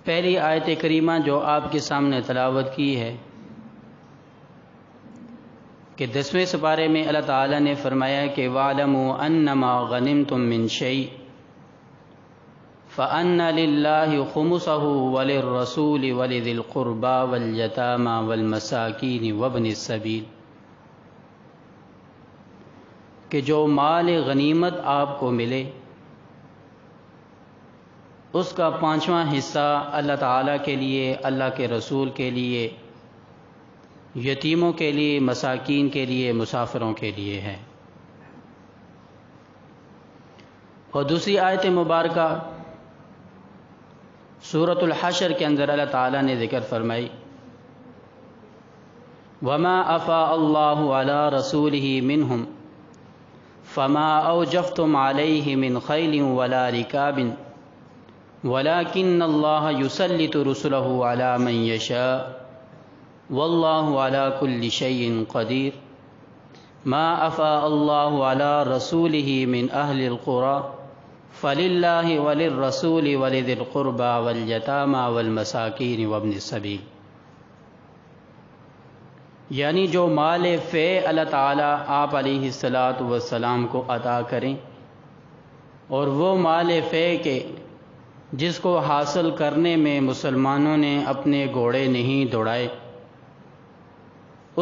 پہلی آیت کریمہ جو آپ کے سامنے تلاوت کی ہے کہ 10ویں سپارے میں اللہ تعالیٰ نے فرمایا کہ وَاعْلَمُوا أَنَّمَا غَنِمْتُم مِّن شَيْءٍ فَأَنَّ لِلَّهِ خُمُسَهُ وَلِلرَّسُولِ وَلِذِي الْقُرْبَى وَالْيَتَامَى وَالْمَسَاكِينِ وَابْنِ السَّبِيلِ، کہ جو مال غنیمت آپ کو ملے اس کا 5واں حصہ اللہ تعالیٰ کے لیے، اللہ کے رسول کے لیے، یتیموں کے لیے، مساکین کے لیے، مسافروں کے لیے ہے۔ اور دوسری آیت مبارکہ سورۃ الحشر کے اندر اللہ تعالیٰ نے ذکر فرمائی وَمَا أَفَاءَ اللَّهُ عَلَىٰ رَسُولِهِ مِنْهُمْ فَمَا أَوْجَفْتُمْ عَلَيْهِ مِنْ خَيْلٍ وَلَا رِكَابٍ وَلَكِنَّ اللَّهَ يُسَلِّطُ رُسُلَهُ عَلَىٰ مَن يَشَاءُ وَاللَّهُ عَلَىٰ كُلِّ شَيْءٍ قَدِيرٌ مَا أَفَاءَ اللَّهُ عَلَىٰ رَسُولِهِ مِنْ أَهْلِ الْقُرَىٰ فَلِلَّهِ وَلِلرَّسُولِ وَلِذِي الْقُرْبَىٰ وَالْيَتَامَىٰ وَالْمَسَاكِينِ وَابْنِ السَّبِيلِ، یعنی جو مال فے اللہ تعالیٰ آپ علیہ السلام کو عطا کریں، اور وہ مال فے کے جس کو حاصل کرنے میں مسلمانوں نے اپنے گھوڑے نہیں دوڑائے،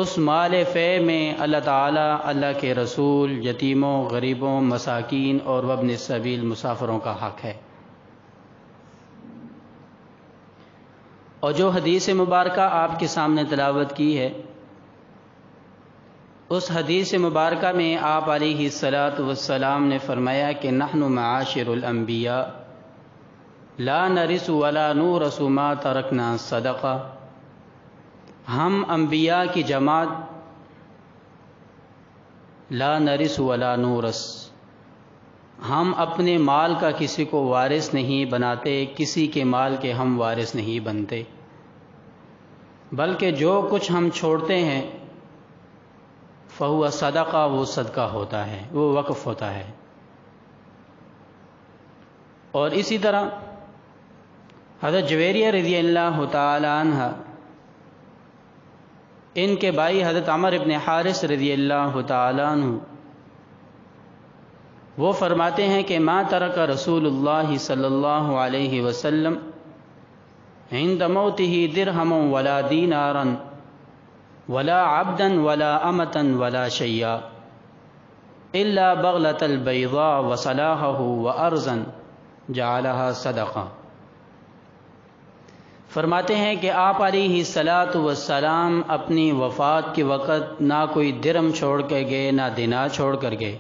اس مال فے میں اللہ تعالیٰ، اللہ کے رسول، یتیموں، غریبوں، مساکین اور وابن السبیل مسافروں کا حق ہے۔ اور جو حدیث مبارکہ آپ کے سامنے تلاوت کی ہے، اس حدیث مبارکہ میں آپ علیہ السلام نے فرمایا کہ نحن معاشر الانبیاء لا نرث ولا نورث ما ترکنا صدقہ، ہم انبیاء کی جماعت لا نرث ولا نورث، ہم اپنے مال کا کسی کو وارث نہیں بناتے، کسی کے مال کے ہم وارث نہیں بنتے، بلکہ جو کچھ ہم چھوڑتے ہیں فہو صدقہ، وہ صدقہ ہوتا ہے، وہ وقف ہوتا ہے۔ اور اسی طرح حضرت جویریہ رضی اللہ تعالی عنہ، ان کے بھائی حضرت عمر ابن حارث رضی اللہ تعالی عنہ، وہ فرماتے ہیں کہ ما ترک رسول اللہ صلی اللہ علیہ وسلم عند موته درہما ولا دینارا ولا عبدا ولا امتا ولا شیئا الا بغلة البیضاء وصلاحه وارضا جعلها صدقہ۔ فرماتے ہیں کہ آپ علیہ السلام اپنی وفات کے وقت نہ کوئی درم چھوڑ کر گئے، نہ دینار چھوڑ کر گئے،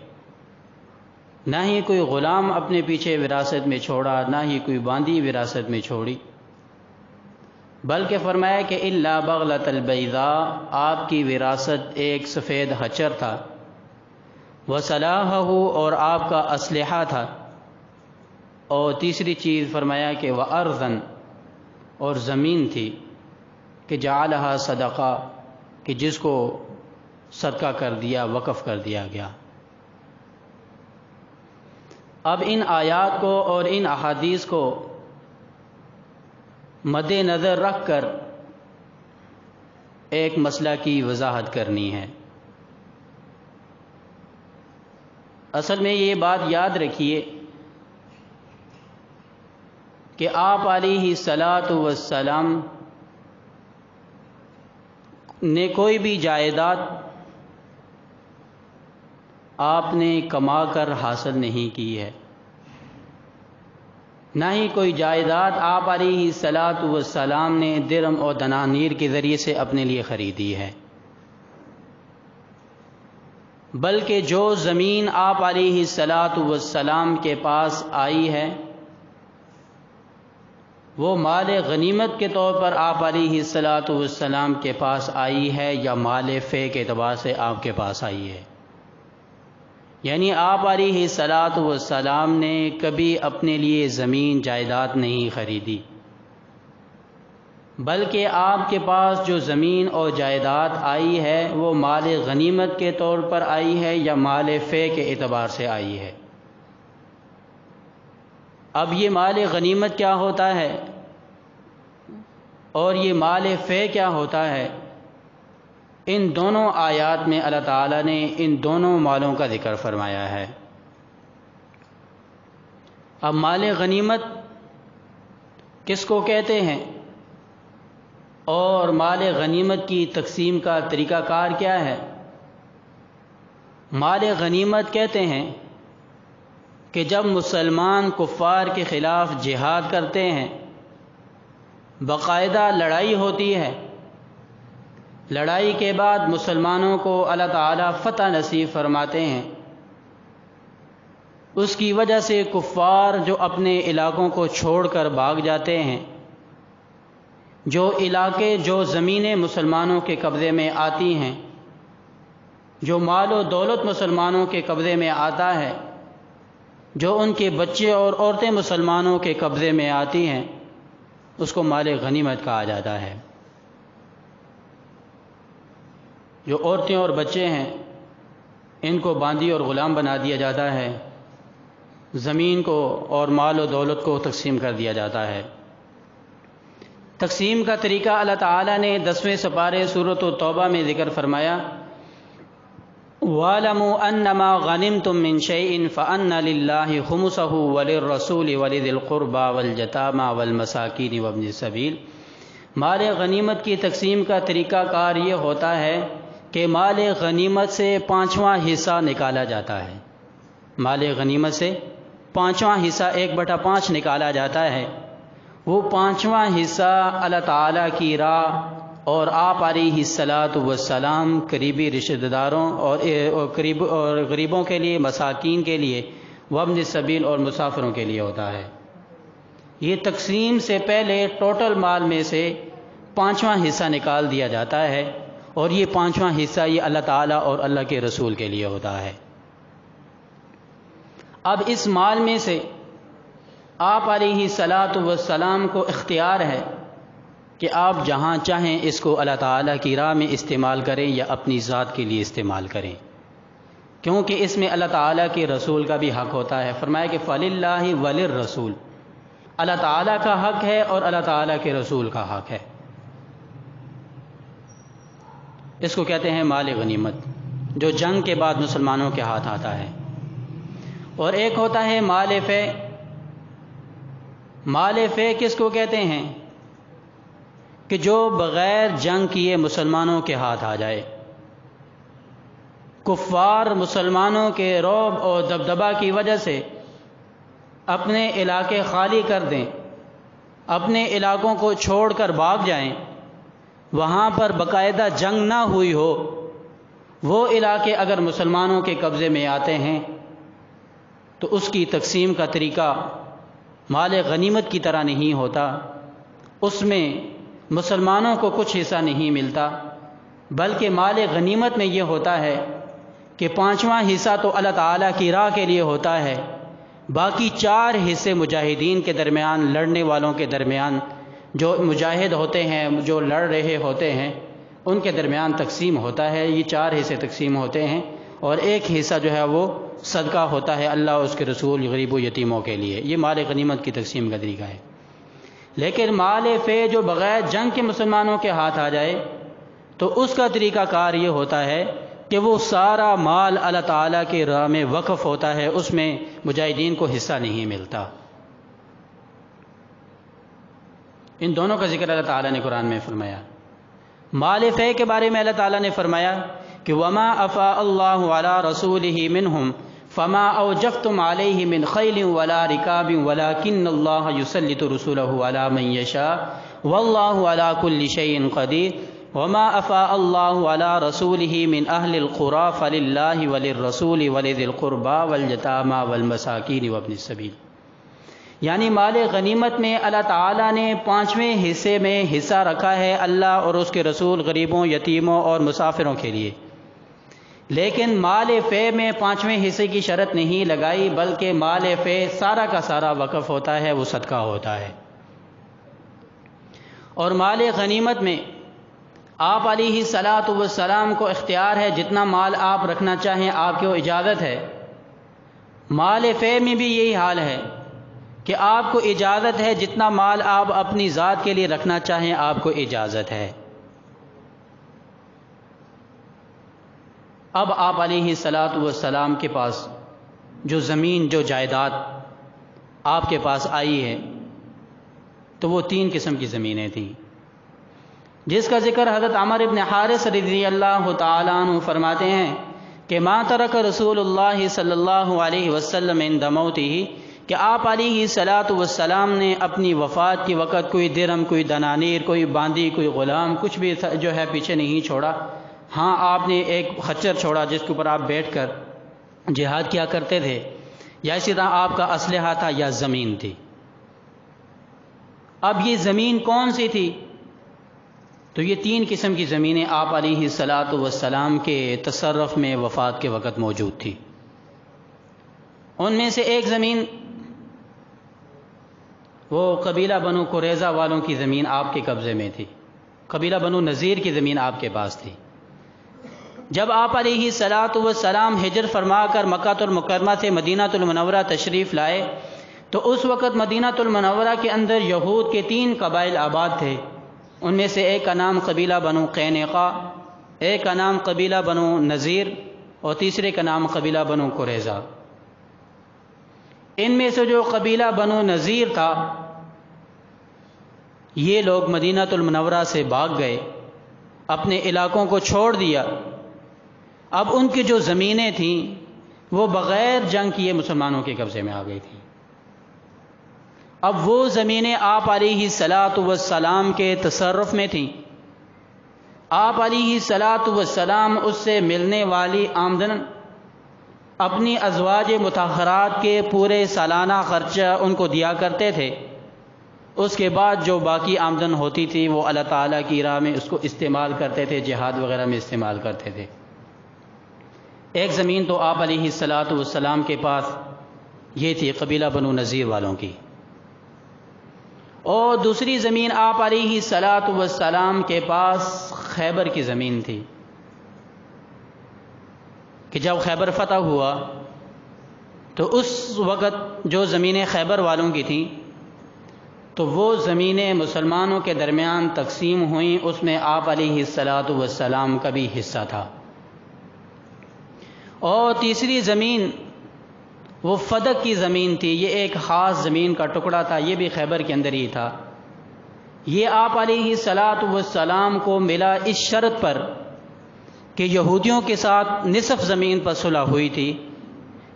نہ ہی کوئی غلام اپنے پیچھے وراثت میں چھوڑا، نہ ہی کوئی باندی وراثت میں چھوڑی، بلکہ فرمایا کہ الا بغلۃ البیضاء، آپ کی وراثت ایک سفید خچر تھا، وصلاحہ، اور آپ کا اسلحہ تھا، اور تیسری چیز فرمایا کہ وارضا، اور زمین تھی کہ جعلہا صدقہ، کہ جس کو صدقہ کر دیا، وقف کر دیا گیا۔ اب ان آیات کو اور ان احادیث کو مد نظر رکھ کر ایک مسئلہ کی وضاحت کرنی ہے۔ اصل میں یہ بات یاد رکھیے کہ آپ علیہ السلام نے کوئی بھی جائیداد آپ نے کما کر حاصل نہیں کی ہے، نہ ہی کوئی جائیداد آپ علیہ السلام نے درم اور دنانیر کے ذریعے سے اپنے لیے خریدی ہے، بلکہ جو زمین آپ علیہ السلام کے پاس آئی ہے وہ مال غنیمت کے طور پر آپ علیہ السلام کے پاس آئی ہے، یا مال فے کے اعتبار سے آپ کے پاس آئی ہے۔ یعنی آپ علیہ السلام نے کبھی اپنے لیے زمین جائیداد نہیں خریدی، بلکہ آپ کے پاس جو زمین اور جائیداد آئی ہے وہ مال غنیمت کے طور پر آئی ہے یا مال فے کے اعتبار سے آئی ہے۔ اب یہ مال غنیمت کیا ہوتا ہے؟ اور یہ مال فے کیا ہوتا ہے، ان دونوں آیات میں اللہ تعالیٰ نے ان دونوں مالوں کا ذکر فرمایا ہے۔ اب مال غنیمت کس کو کہتے ہیں اور مال غنیمت کی تقسیم کا طریقہ کار کیا ہے؟ مال غنیمت کہتے ہیں کہ جب مسلمان کفار کے خلاف جہاد کرتے ہیں، باقاعدہ لڑائی ہوتی ہے، لڑائی کے بعد مسلمانوں کو اللہ تعالیٰ فتح نصیب فرماتے ہیں، اس کی وجہ سے کفار جو اپنے علاقوں کو چھوڑ کر بھاگ جاتے ہیں، جو علاقے جو زمینیں مسلمانوں کے قبضے میں آتی ہیں، جو مال و دولت مسلمانوں کے قبضے میں آتا ہے، جو ان کے بچے اور عورتیں مسلمانوں کے قبضے میں آتی ہیں، اس کو مال غنیمت کہا جاتا ہے۔ جو عورتیں اور بچے ہیں ان کو باندی اور غلام بنا دیا جاتا ہے، زمین کو اور مال و دولت کو تقسیم کر دیا جاتا ہے۔ تقسیم کا طریقہ اللہ تعالیٰ نے 10ویں سپارے سورۃ التوبہ میں ذکر فرمایا، وَاعْلَمُوا أَنَّمَا غَنِمْتُم مِّن شَيْءٍ فَأَنَّ لِلَّهِ خُمُسَهُ وَلِلرَّسُولِ وَلِذِي الْقُرْبَى وَالْيَتَامَى وَالْمَسَاكِينِ وَابْنِ السَّبِيلِ۔ مال غنیمت کی تقسیم کا طریقہ کار یہ ہوتا ہے کہ مال غنیمت سے 5واں حصہ نکالا جاتا ہے، مال غنیمت سے 5واں حصہ 1/5 نکالا جاتا ہے۔ وہ 5واں حصہ اللہ تعالیٰ کی راہ اور آپ علیہ الصلاۃ والسلام قریبی رشتہ داروں اور غریبوں کے لیے، مساکین کے لیے، وابن السبیل اور مسافروں کے لیے ہوتا ہے۔ یہ تقسیم سے پہلے ٹوٹل مال میں سے 5واں حصہ نکال دیا جاتا ہے، اور یہ 5واں حصہ یہ اللہ تعالیٰ اور اللہ کے رسول کے لیے ہوتا ہے۔ اب اس مال میں سے آپ علیہ الصلاۃ والسلام کو اختیار ہے کہ آپ جہاں چاہیں اس کو اللہ تعالیٰ کی راہ میں استعمال کریں یا اپنی ذات کے لیے استعمال کریں، کیونکہ اس میں اللہ تعالیٰ کے رسول کا بھی حق ہوتا ہے۔ فرمایا کہ فَلِلَّهِ وَلِلرَّسُولِ، اللہ تعالیٰ کا حق ہے اور اللہ تعالیٰ کے رسول کا حق ہے۔ اس کو کہتے ہیں مال غنیمت، جو جنگ کے بعد مسلمانوں کے ہاتھ آتا ہے۔ اور ایک ہوتا ہے مال فے۔ مال فے کس کو کہتے ہیں؟ کہ جو بغیر جنگ کیے مسلمانوں کے ہاتھ آ جائے، کفار مسلمانوں کے رعب اور دبدبہ کی وجہ سے اپنے علاقے خالی کر دیں، اپنے علاقوں کو چھوڑ کر بھاگ جائیں، وہاں پر باقاعدہ جنگ نہ ہوئی ہو، وہ علاقے اگر مسلمانوں کے قبضے میں آتے ہیں تو اس کی تقسیم کا طریقہ مال غنیمت کی طرح نہیں ہوتا، اس میں مسلمانوں کو کچھ حصہ نہیں ملتا، بلکہ مال غنیمت میں یہ ہوتا ہے کہ 5واں حصہ تو اللہ تعالیٰ کی راہ کے لیے ہوتا ہے، باقی 4 حصے مجاہدین کے درمیان، لڑنے والوں کے درمیان، جو مجاہد ہوتے ہیں، جو لڑ رہے ہوتے ہیں، ان کے درمیان تقسیم ہوتا ہے۔ یہ 4 حصے تقسیم ہوتے ہیں، اور ایک حصہ جو ہے وہ صدقہ ہوتا ہے اللہ اور اس کے رسول، غریب و یتیموں کے لیے۔ یہ مال غنیمت کی تقسیم کا طریقہ ہے۔ لیکن مال فے جو بغیر جنگ کے مسلمانوں کے ہاتھ آ جائے تو اس کا طریقہ کار یہ ہوتا ہے کہ وہ سارا مال اللہ تعالیٰ کے راہ میں وقف ہوتا ہے، اس میں مجاہدین کو حصہ نہیں ملتا۔ ان دونوں کا ذکر اللہ تعالیٰ نے قرآن میں فرمایا۔ مال فے کے بارے میں اللہ تعالیٰ نے فرمایا کہ وما افاء اللہ علی رسولہ منہم فما اوجفتم علیہ من خیل ولا رکاب ولکن اللہ یسلط رسولہ علی من یشاء واللہ علی کل شیء قدیر وما افاء اللہ علی رسولہ من اہل القری فللہ وللرسول ولذی القربى والیتامى والمساکین وابن السبیل۔ یعنی مال غنیمت میں اللہ تعالیٰ نے 5ویں حصے میں حصہ رکھا ہے اللہ اور اس کے رسول، غریبوں، یتیموں اور مسافروں کے لیے، لیکن مال فے میں 5ویں حصے کی شرط نہیں لگائی، بلکہ مال فے سارا کا سارا وقف ہوتا ہے، وہ صدقہ ہوتا ہے۔ اور مال غنیمت میں آپ علیہ الصلاۃ والسلام کو اختیار ہے، جتنا مال آپ رکھنا چاہیں آپ کو اجازت ہے۔ مال فے میں بھی یہی حال ہے کہ آپ کو اجازت ہے جتنا مال آپ اپنی ذات کے لیے رکھنا چاہیں آپ کو اجازت ہے۔ اب آپ علیہ الصلاۃ والسلام کے پاس جو زمین جو جائیداد آپ کے پاس آئی ہے تو وہ 3 قسم کی زمینیں تھیں، جس کا ذکر حضرت عمر ابن حارث رضی اللہ تعالیٰ عنہ فرماتے ہیں کہ ما ترک رسول اللہ صلی اللہ علیہ وسلم عند موتہ، کہ آپ علیہ الصلاۃ والسلام نے اپنی وفات کے وقت کوئی درہم، کوئی دنانیر، کوئی باندی، کوئی غلام، کچھ بھی جو ہے پیچھے نہیں چھوڑا۔ ہاں آپ نے ایک خچر چھوڑا جس کے اوپر آپ بیٹھ کر جہاد کیا کرتے تھے، یا اسی طرح آپ کا اسلحہ تھا یا زمین تھی۔ اب یہ زمین کون سی تھی؟ تو یہ 3 قسم کی زمینیں آپ علیہ الصلاۃ والسلام کے تصرف میں وفات کے وقت موجود تھی۔ ان میں سے ایک زمین وہ قبیلہ بنو قریظہ والوں کی زمین آپ کے قبضے میں تھی، قبیلہ بنو نذیر کی زمین آپ کے پاس تھی۔ جب آپ علیہ الصلاۃ والسلام ہجرت فرما کر مکہ المکرمہ سے مدینہ المنورہ تشریف لائے تو اس وقت مدینہ المنورہ کے اندر یہود کے 3 قبائل آباد تھے۔ ان میں سے ایک کا نام قبیلہ بنو قینقاع، ایک کا نام قبیلہ بنو نذیر اور تیسرے کا نام قبیلہ بنو قریظہ۔ ان میں سے جو قبیلہ بنو نذیر تھا یہ لوگ مدینہ المنورہ سے بھاگ گئے، اپنے علاقوں کو چھوڑ دیا۔ اب ان کی جو زمینیں تھیں وہ بغیر جنگ کیے مسلمانوں کے قبضے میں آ گئی تھیں۔ اب وہ زمینیں آپ علیہ الصلاۃ والسلام کے تصرف میں تھیں۔ آپ علیہ الصلاۃ والسلام اس سے ملنے والی آمدن اپنی ازواج مطہرات کے پورے سالانہ خرچہ ان کو دیا کرتے تھے۔ اس کے بعد جو باقی آمدن ہوتی تھی وہ اللہ تعالیٰ کی راہ میں اس کو استعمال کرتے تھے، جہاد وغیرہ میں استعمال کرتے تھے۔ ایک زمین تو آپ علیہ الصلاۃ والسلام کے پاس یہ تھی قبیلہ بنو نذیر والوں کی، اور دوسری زمین آپ علیہ الصلاۃ والسلام کے پاس خیبر کی زمین تھی کہ جب خیبر فتح ہوا تو اس وقت جو زمینیں خیبر والوں کی تھیں تو وہ زمینیں مسلمانوں کے درمیان تقسیم ہوئیں، اس میں آپ علیہ الصلاۃ والسلام کا بھی حصہ تھا۔ اور تیسری زمین وہ فدق کی زمین تھی، یہ ایک خاص زمین کا ٹکڑا تھا، یہ بھی خیبر کے اندر ہی تھا۔ یہ آپ علیہ الصلاۃ والسلام کو ملا اس شرط پر کہ یہودیوں کے ساتھ نصف زمین پر صلح ہوئی تھی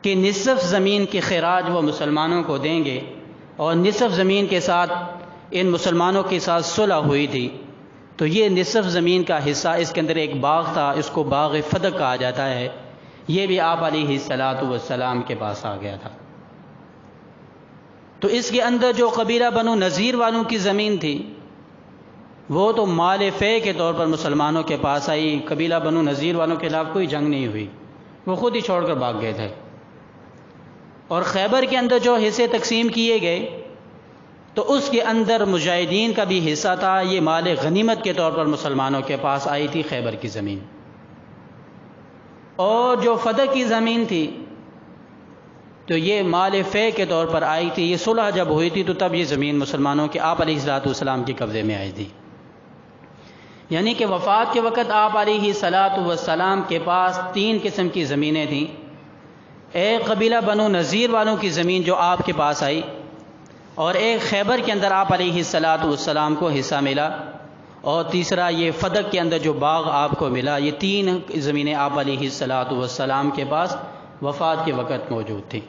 کہ نصف زمین کی خراج وہ مسلمانوں کو دیں گے، اور نصف زمین کے ساتھ ان مسلمانوں کے ساتھ صلح ہوئی تھی تو یہ نصف زمین کا حصہ، اس کے اندر ایک باغ تھا، اس کو باغ فدق کہا جاتا ہے، یہ بھی آپ علیہ الصلاۃ والسلام کے پاس آ گیا تھا۔ تو اس کے اندر جو قبیلہ بنو نذیر والوں کی زمین تھی وہ تو مال فے کے طور پر مسلمانوں کے پاس آئی، قبیلہ بنو نذیر والوں کے خلاف کوئی جنگ نہیں ہوئی، وہ خود ہی چھوڑ کر بھاگ گئے تھے۔ اور خیبر کے اندر جو حصے تقسیم کیے گئے تو اس کے اندر مجاہدین کا بھی حصہ تھا، یہ مال غنیمت کے طور پر مسلمانوں کے پاس آئی تھی خیبر کی زمین۔ اور جو فدق کی زمین تھی تو یہ مال فے کے طور پر آئی تھی، یہ صلح جب ہوئی تھی تو تب یہ زمین مسلمانوں کے آپ علیہ الصلاۃ والسلام کے قبضے میں آئی تھی۔ یعنی کہ وفات کے وقت آپ علیہ الصلاۃ والسلام کے پاس 3 قسم کی زمینیں تھیں، ایک قبیلہ بنو نذیر والوں کی زمین جو آپ کے پاس آئی، اور ایک خیبر کے اندر آپ علیہ الصلاۃ والسلام کو حصہ ملا، اور تیسرا یہ فدق کے اندر جو باغ آپ کو ملا۔ یہ 3 زمینیں آپ علیہ الصلاۃ والسلام کے پاس وفات کے وقت موجود تھیں۔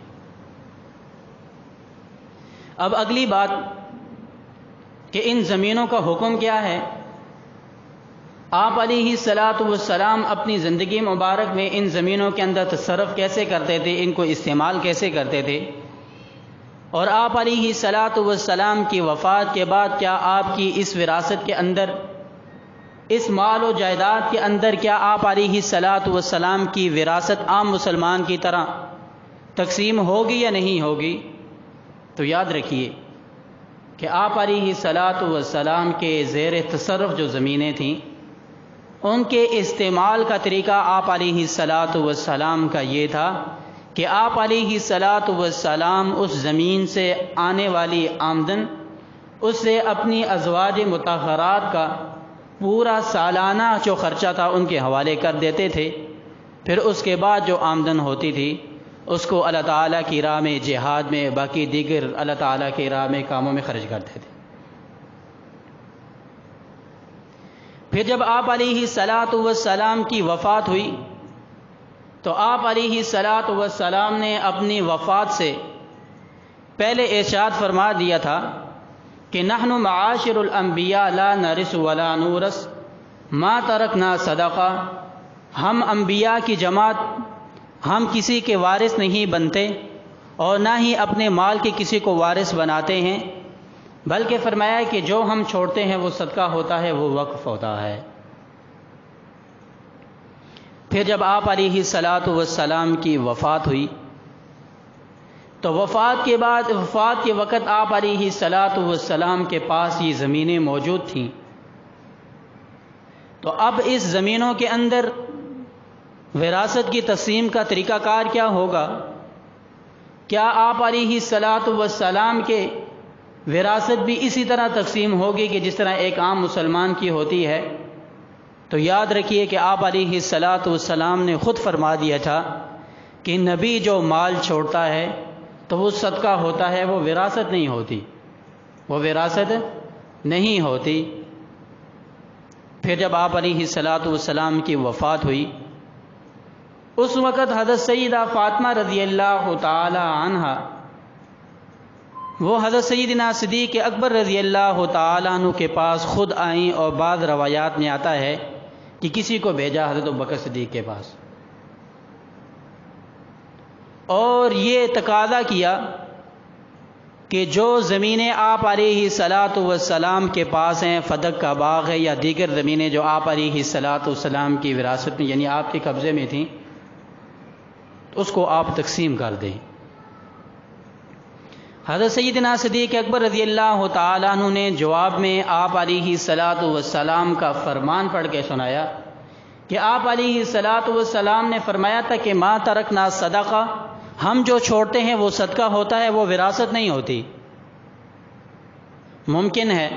اب اگلی بات کہ ان زمینوں کا حکم کیا ہے۔ آپ علیہ الصلاۃ والسلام اپنی زندگی مبارک میں ان زمینوں کے اندر تصرف کیسے کرتے تھے، ان کو استعمال کیسے کرتے تھے، اور آپ علیہ الصلاۃ والسلام کی وفات کے بعد کیا آپ کی اس وراثت کے اندر، اس مال و جائیداد کے اندر کیا آپ علیہ الصلاۃ والسلام کی وراثت عام مسلمان کی طرح تقسیم ہوگی یا نہیں ہوگی؟ تو یاد رکھیے کہ آپ علیہ الصلاۃ والسلام کے زیر تصرف جو زمینیں تھیں ان کے استعمال کا طریقہ آپ علیہ الصلاۃ والسلام کا یہ تھا کہ آپ علیہ الصلاۃ والسلام اس زمین سے آنے والی آمدن اس سے اپنی ازواج مطہرات کا پورا سالانہ جو خرچہ تھا ان کے حوالے کر دیتے تھے، پھر اس کے بعد جو آمدن ہوتی تھی اس کو اللہ تعالیٰ کی راہ میں، جہاد میں، باقی دیگر اللہ تعالیٰ کی راہ میں کاموں میں خرچ کرتے تھے۔ پھر جب آپ علیہ الصلاۃ والسلام کی وفات ہوئی تو آپ علیہ الصلاۃ والسلام نے اپنی وفات سے پہلے ارشاد فرما دیا تھا کہ نحن معاشر الانبیاء لا نرث ولا نورث ما ترکنا صدقہ، ہم انبیاء کی جماعت ہم کسی کے وارث نہیں بنتے اور نہ ہی اپنے مال کے کسی کو وارث بناتے ہیں، بلکہ فرمایا کہ جو ہم چھوڑتے ہیں وہ صدقہ ہوتا ہے، وہ وقف ہوتا ہے۔ پھر جب آپ علیہ الصلاۃ والسلام کی وفات ہوئی تو وفات کے وقت آپ علیہ الصلاۃ والسلام کے پاس یہ زمینیں موجود تھیں، تو اب اس زمینوں کے اندر وراثت کی تقسیم کا طریقہ کار کیا ہوگا؟ کیا آپ علیہ الصلاۃ والسلام کے وراثت بھی اسی طرح تقسیم ہوگی کہ جس طرح ایک عام مسلمان کی ہوتی ہے؟ تو یاد رکھیے کہ آپ علیہ الصلاۃ والسلام نے خود فرما دیا تھا کہ نبی جو مال چھوڑتا ہے تو وہ صدقہ ہوتا ہے، وہ وراثت نہیں ہوتی، وہ وراثت نہیں ہوتی۔ پھر جب آپ علیہ الصلاۃ والسلام کی وفات ہوئی اس وقت حضرت سیدہ فاطمہ رضی اللہ تعالی عنہا وہ حضرت سیدنا صدیق اکبر رضی اللہ تعالی عنہ کے پاس خود آئیں، اور بعض روایات میں آتا ہے کہ کسی کو بھیجا حضرت ابوبکر صدیق کے پاس، اور یہ تقاضا کیا کہ جو زمینیں آپ علیہ الصلاۃ والسلام کے پاس ہیں، فدق کا باغ ہے یا دیگر زمینیں جو آپ علیہ الصلاۃ والسلام کی وراثت میں یعنی آپ کے قبضے میں تھیں، اس کو آپ تقسیم کر دیں۔ حضرت سیدنا صدیق اکبر رضی اللہ تعالی عنہ نے جواب میں آپ علیہ الصلاۃ والسلام کا فرمان پڑھ کے سنایا کہ آپ علیہ الصلاۃ والسلام نے فرمایا تھا کہ ما ترکنا صدقہ، ہم جو چھوڑتے ہیں وہ صدقہ ہوتا ہے، وہ وراثت نہیں ہوتی۔ ممکن ہے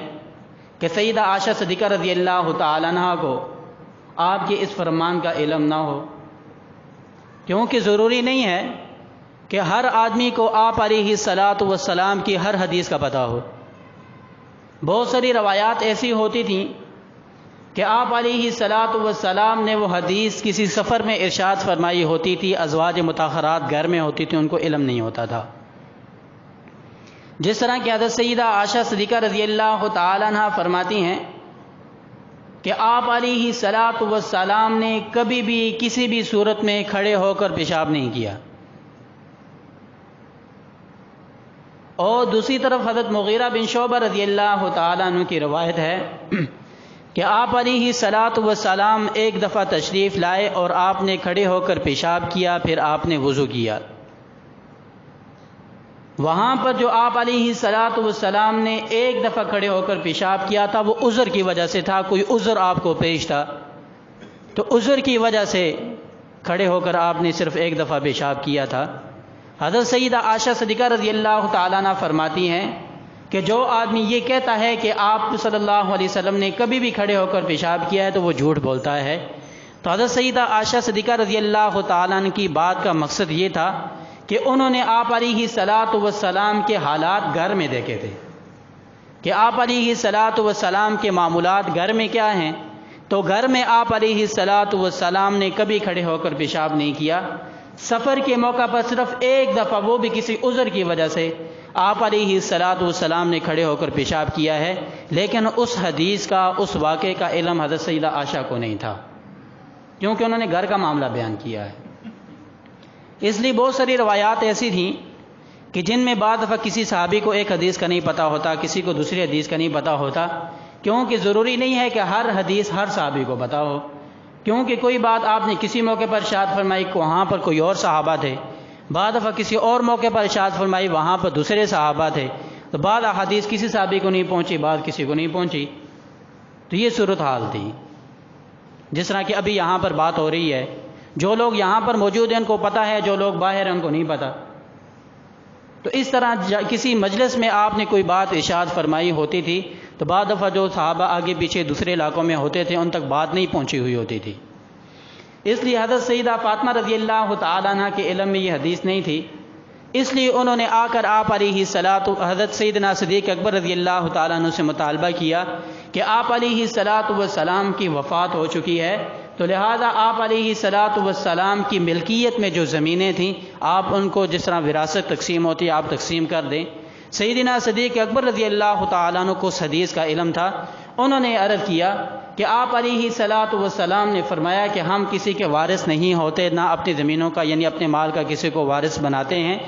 کہ سیدہ عائشہ صدیقہ رضی اللہ تعالی عنہ کو آپ کے اس فرمان کا علم نہ ہو، کیونکہ ضروری نہیں ہے کہ ہر آدمی کو آپ علیہ الصلاۃ والسلام کی ہر حدیث کا پتہ ہو۔ بہت ساری روایات ایسی ہوتی تھیں کہ آپ علیہ الصلاۃ والسلام نے وہ حدیث کسی سفر میں ارشاد فرمائی ہوتی تھی، ازواج مطہرات گھر میں ہوتی تھی، ان کو علم نہیں ہوتا تھا۔ جس طرح کہ حضرت سیدہ عائشہ صدیقہ رضی اللہ تعالی عنہ فرماتی ہیں کہ آپ علیہ الصلاۃ والسلام نے کبھی بھی کسی بھی صورت میں کھڑے ہو کر پیشاب نہیں کیا، اور دوسری طرف حضرت مغیرہ بن شعبہ رضی اللہ تعالیٰ عنہ کی روایت ہے کہ آپ علیہ الصلاۃ والسلام ایک دفعہ تشریف لائے اور آپ نے کھڑے ہو کر پیشاب کیا، پھر آپ نے وضو کیا۔ وہاں پر جو آپ علیہ الصلاۃ والسلام نے ایک دفعہ کھڑے ہو کر پیشاب کیا تھا وہ عذر کی وجہ سے تھا، کوئی عذر آپ کو پیش تھا، تو عذر کی وجہ سے کھڑے ہو کر آپ نے صرف ایک دفعہ پیشاب کیا تھا۔ حضرت سیدہ عائشہ صدیقہ رضی اللہ تعالیٰ عنہ فرماتی ہیں کہ جو آدمی یہ کہتا ہے کہ آپ صلی اللہ علیہ وسلم نے کبھی بھی کھڑے ہو کر پیشاب کیا ہے تو وہ جھوٹ بولتا ہے۔ تو حضرت سیدہ عائشہ صدیقہ رضی اللہ تعالیٰ عنہ کی بات کا مقصد یہ تھا کہ انہوں نے آپ علیہ الصلاۃ والسلام کے حالات گھر میں دیکھے تھے کہ آپ علیہ الصلاۃ والسلام کے معمولات گھر میں کیا ہیں، تو گھر میں آپ علیہ الصلاۃ والسلام نے کبھی کھڑے ہو کر پیشاب نہیں کیا۔ سفر کے موقع پر صرف ایک دفعہ، وہ بھی کسی عذر کی وجہ سے، آپ علیہ الصلاۃ والسلام نے کھڑے ہو کر پیشاب کیا ہے، لیکن اس حدیث کا، اس واقعے کا علم حضرت سیدہ عائشہ کو نہیں تھا، کیونکہ انہوں نے گھر کا معاملہ بیان کیا ہے۔ اس لیے بہت ساری روایات ایسی تھیں کہ جن میں بعض دفعہ کسی صحابی کو ایک حدیث کا نہیں پتہ ہوتا، کسی کو دوسری حدیث کا نہیں پتہ ہوتا، کیونکہ ضروری نہیں ہے کہ ہر حدیث ہر صحابی کو پتہ ہو، کیونکہ کوئی بات آپ نے کسی موقع پر ارشاد فرمائی، وہاں پر کوئی اور صحابہ تھے، بعض دفعہ کسی اور موقع پر ارشاد فرمائی، وہاں پر دوسرے صحابہ تھے، تو بعض احادیث کسی صحابی کو نہیں پہنچی، بعض کسی کو نہیں پہنچی، تو یہ صورتحال تھی۔ جس طرح کہ ابھی یہاں پر بات ہو رہی ہے جو لوگ یہاں پر موجود ہیں ان کو پتہ ہے، جو لوگ باہر ہیں ان کو نہیں پتہ۔ تو اس طرح کسی مجلس میں آپ نے کوئی بات ارشاد فرمائی ہوتی تھی تو بعض دفعہ جو صحابہ آگے پیچھے دوسرے علاقوں میں ہوتے تھے ان تک بات نہیں پہنچی ہوئی ہوتی تھی، اس لیے حضرت سیدہ فاطمہ رضی اللہ تعالیٰ عنہ کے علم میں یہ حدیث نہیں تھی، اس لیے انہوں نے آ کر آپ علیہ الصلاۃ حضرت سیدنا صدیق اکبر رضی اللہ تعالیٰ عنہ سے مطالبہ کیا کہ آپ علیہ الصلاۃ والسلام کی وفات ہو چکی ہے، تو لہٰذا آپ علیہ الصلاۃ والسلام کی ملکیت میں جو زمینیں تھیں آپ ان کو جس طرح وراثت تقسیم ہوتی ہے آپ تقسیم کر دیں۔ سیدنا صدیق اکبر رضی اللہ تعالیٰ عنہ کو اس حدیث کا علم تھا، انہوں نے عرض کیا کہ آپ علیہ الصلاۃ والسلام نے فرمایا کہ ہم کسی کے وارث نہیں ہوتے، نہ اپنی زمینوں کا یعنی اپنے مال کا کسی کو وارث بناتے ہیں،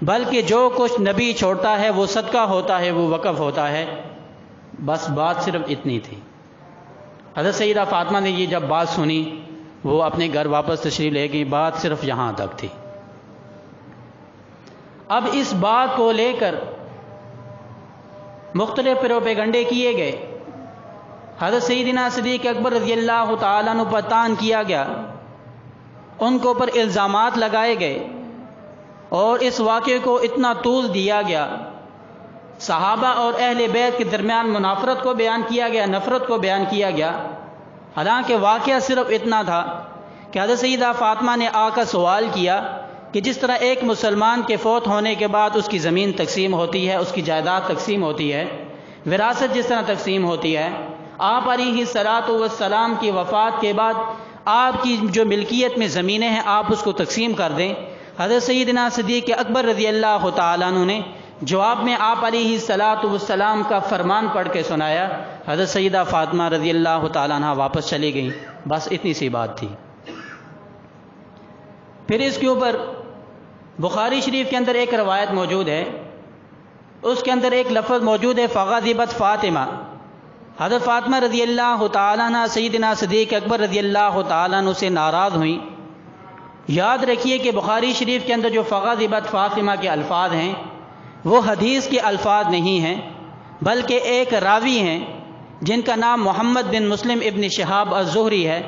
بلکہ جو کچھ نبی چھوڑتا ہے وہ صدقہ ہوتا ہے، وہ وقف ہوتا ہے۔ بس بات صرف اتنی تھی۔ حضرت سیدہ فاطمہ نے یہ جب بات سنی وہ اپنے گھر واپس تشریف لے گئی، بات صرف یہاں تک تھی۔ اب اس بات کو لے کر مختلف پروپیگنڈے کیے گئے، حضرت سیدنا صدیق اکبر رضی اللہ تعالیٰ عنہ پر طعن کیا گیا، ان کو پر الزامات لگائے گئے اور اس واقعے کو اتنا طول دیا گیا، صحابہ اور اہل بیت کے درمیان منافرت کو بیان کیا گیا، نفرت کو بیان کیا گیا، حالانکہ واقعہ صرف اتنا تھا کہ حضرت سیدہ فاطمہ نے آ کر سوال کیا کہ جس طرح ایک مسلمان کے فوت ہونے کے بعد اس کی زمین تقسیم ہوتی ہے، اس کی جائیداد تقسیم ہوتی ہے، وراثت جس طرح تقسیم ہوتی ہے، آپ علیہ الصلاۃ والسلام کی وفات کے بعد آپ کی جو ملکیت میں زمینیں ہیں آپ اس کو تقسیم کر دیں۔ حضرت سیدنا صدیق اکبر رضی اللہ تعالیٰ عنہ نے جواب میں آپ علیہ الصلاۃ والسلام کا فرمان پڑھ کے سنایا، حضرت سیدہ فاطمہ رضی اللہ تعالیٰ عنہ واپس چلی گئیں، بس اتنی سی بات تھی۔ پھر اس کے اوپر بخاری شریف کے اندر ایک روایت موجود ہے، اس کے اندر ایک لفظ موجود ہے فغضبت فاطمہ، حضرت فاطمہ رضی اللہ تعالیٰ عنہ سیدنا صدیق اکبر رضی اللہ تعالیٰ عنہ سے ناراض ہوئیں۔ یاد رکھیے کہ بخاری شریف کے اندر جو فغضبت فاطمہ کے الفاظ ہیں وہ حدیث کے الفاظ نہیں ہیں، بلکہ ایک راوی ہیں جن کا نام محمد بن مسلم ابن شہاب الزہری ہے،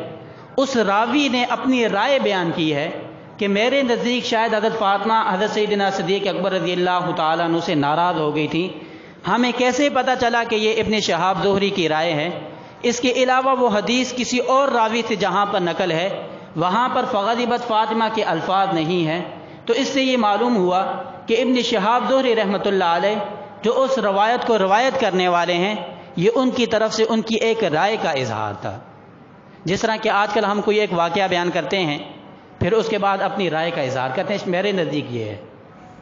اس راوی نے اپنی رائے بیان کی ہے کہ میرے نزدیک شاید حضرت فاطمہ حضرت سیدنا صدیق اکبر رضی اللہ تعالیٰ عنہ سے ناراض ہو گئی تھی۔ ہمیں کیسے پتہ چلا کہ یہ ابن شہاب زہری کی رائے ہے؟ اس کے علاوہ وہ حدیث کسی اور راوی سے جہاں پر نقل ہے وہاں پر فغضبت فاطمہ کے الفاظ نہیں ہیں، تو اس سے یہ معلوم ہوا کہ ابن شہاب زہری رحمۃ اللہ علیہ جو اس روایت کو روایت کرنے والے ہیں یہ ان کی طرف سے ان کی ایک رائے کا اظہار تھا۔ جس طرح کہ آج کل ہم کوئی ایک واقعہ بیان کرتے ہیں پھر اس کے بعد اپنی رائے کا اظہار کرتے ہیں، میرے نزدیک یہ ہے،